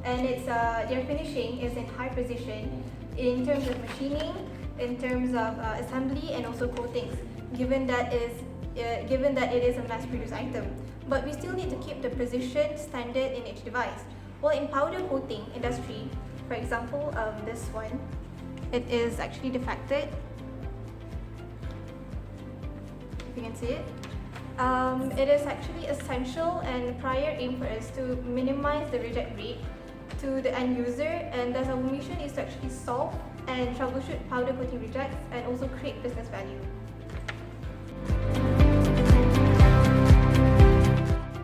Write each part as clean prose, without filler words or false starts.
and their finishing is in high precision in terms of machining, in terms of assembly, and also coatings, given that it is a mass-produced item. But we still need to keep the precision standard in each device. Well, in powder coating industry, for example, this one, it is actually defected. If you can see it. It is actually essential and prior aim for us to minimize the reject rate to the end user, and thus our mission is to actually solve and troubleshoot powder coating rejects and also create business value.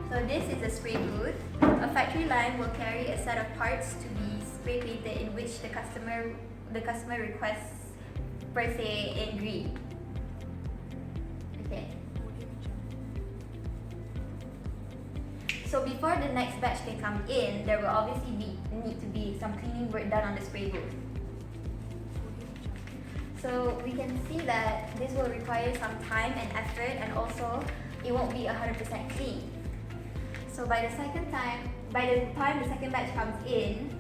So this is a spray booth. A factory line will carry a set of parts to be spray painted in which the customer requests, per se, in green. Okay. So before the next batch can come in, there will obviously need to be some cleaning work done on the spray booth. So we can see that this will require some time and effort, and also it won't be 100% clean. So by the time the second batch comes in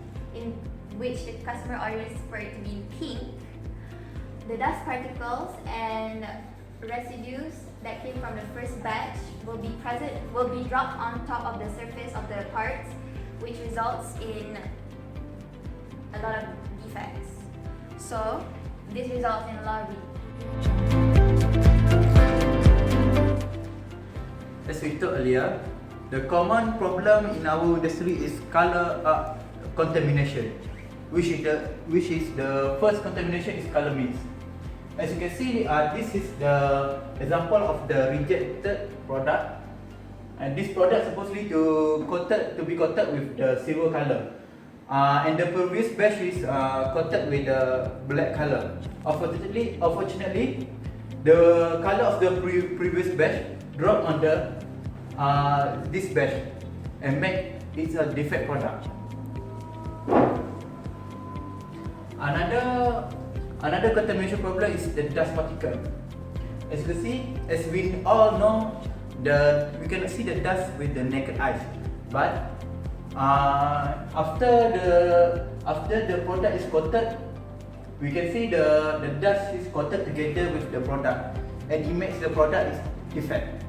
which the customer orders for it to be pink, the dust particles and residues that came from the first batch will be dropped on top of the surface of the parts, which results in a lot of defects. So this results in a lot of As we talked earlier, the common problem in our industry is color contamination, which is the first contamination is color mix. As you can see, this is the example of the rejected product, and this product supposedly to be coated with the silver color, and the previous batch is coated with the black color. Unfortunately, the color of the previous batch dropped on the this batch and make it a defect product. Another contamination problem is the dust particle. As you can see, as we all know, we cannot see the dust with the naked eyes. But after the product is coated, we can see the dust is coated together with the product, and it makes the product is defect,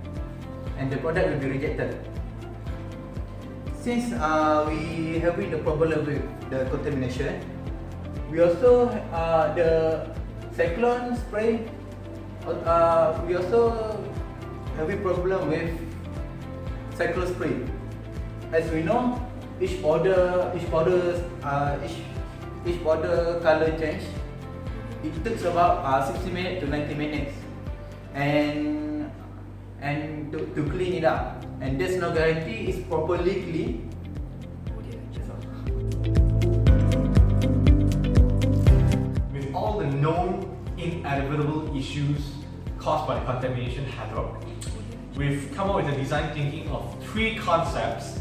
and the product will be rejected. Since we having the problem with the contamination, we also the cyclone spray. We also having problem with cyclone spray. As we know, each border color change, it takes about 60 minutes to 90 minutes, and to clean it up, and there's no guarantee it's properly clean. With all the known inevitable issues caused by the contamination hazard, we've come up with a design thinking of 3 concepts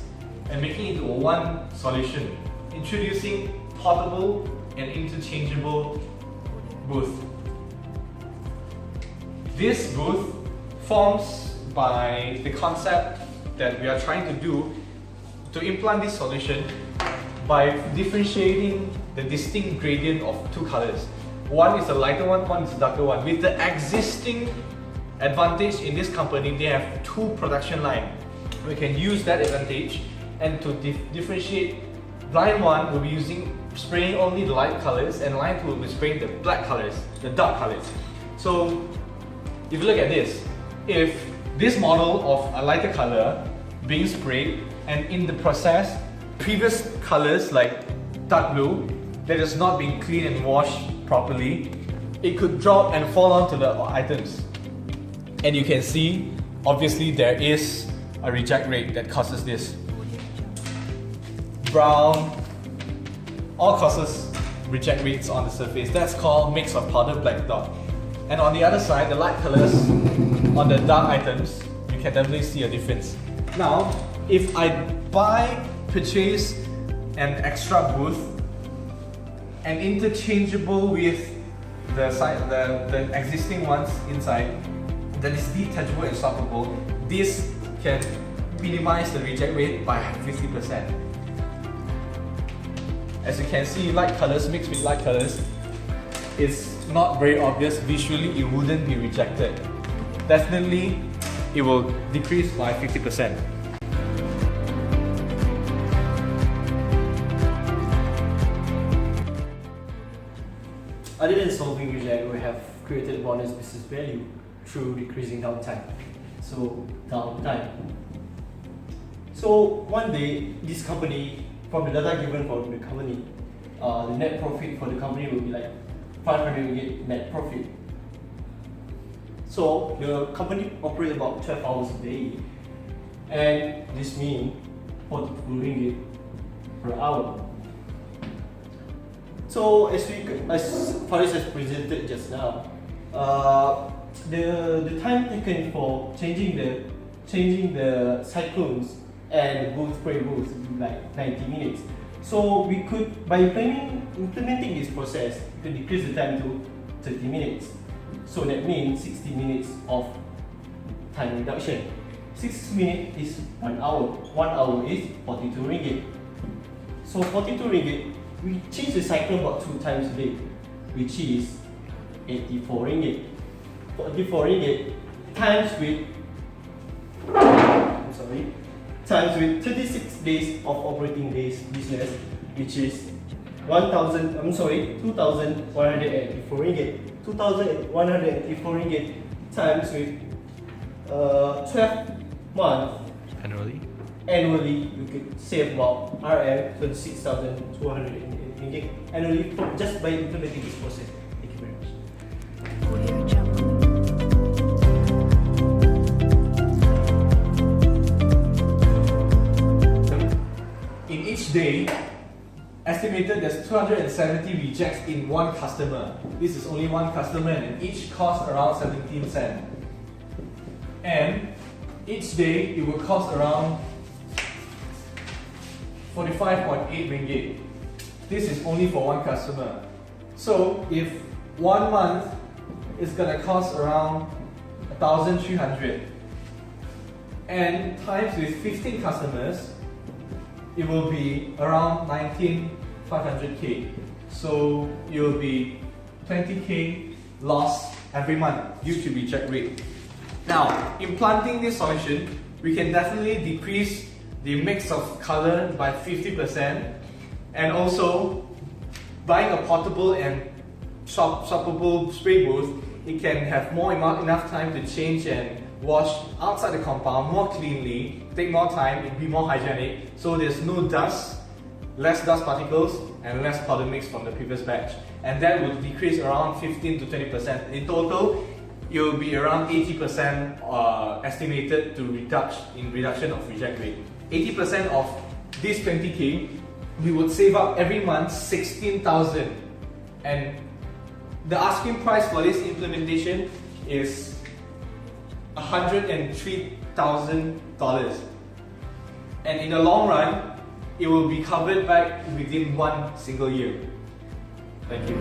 and making it into one solution, introducing portable and interchangeable booth. This booth forms by the concept that we are trying to do to implement this solution by differentiating the distinct gradient of 2 colors. One is a lighter one is a darker one. With the existing advantage in this company, they have 2 production lines. We can use that advantage, and to differentiate, line 1 will be spraying only the light colors, and line 2 will be spraying the black colors, the dark colors. So if you look at this, if this model of a lighter color being sprayed, and in the process, previous colors like dark blue that is not being cleaned and washed properly, it could drop and fall onto the items. And you can see, obviously there is a reject rate that causes this. Brown, all causes reject rates on the surface. That's called mix of powder black dot. And on the other side, the light colors on the dark items, you can definitely see a difference. Now, if I purchase an extra booth and interchangeable with the existing ones inside, that is detachable and swappable, this can minimize the reject rate by 50%. As you can see, light colors mixed with light colors, it's not very obvious. Visually, it wouldn't be rejected. Definitely, it will decrease by 50%. Other than solving reject, we have created bonus business value through decreasing downtime. So one day, this company, from the data given from the company, the net profit for the company will be like 500 ringgit net profit. So the company operates about 12 hours a day, and this means 42 ringgit per hour. So as Faris has presented just now, the time taken for changing the cyclones and spray booths would be like 90 minutes. So we could, by implementing this process, we could decrease the time to 30 minutes. So that means 60 minutes of time reduction. 6 minutes is 1 hour. 1 hour is 42 ringgit. So 42 ringgit, we change the cycle about 2 times a day, which is 84 ringgit. 44 ringgit times with 36 days of operating days business, which is 2,184 ringgit. 2,184 ringgit times with 12 months annually, we could save about RM 26,200 ringgit annually just by implementing this process. Thank you very much. In each day, estimated there's 270 rejects in one customer. This is only one customer and each costs around 17 cents. And each day it will cost around 45.8 ringgit. This is only for one customer. So if 1 month is gonna cost around 1,300 and times with 15 customers, it will be around 19,500k. So it will be 20k loss every month due to reject rate. Now, implanting this solution, we can definitely decrease the mix of color by 50%, and also buying a portable and swappable spray booth, it can have enough time to change and wash outside the compound more cleanly, take more time, it'll be more hygienic, so there's no dust, less dust particles and less powder mix from the previous batch, and that will decrease around 15 to 20%. In total, it will be around 80% estimated to reduction of reject rate. 80% of this 20k, we would save up every month 16,000, and the asking price for this implementation is $103,000, and in the long run, it will be covered back within 1 single year. Thank you.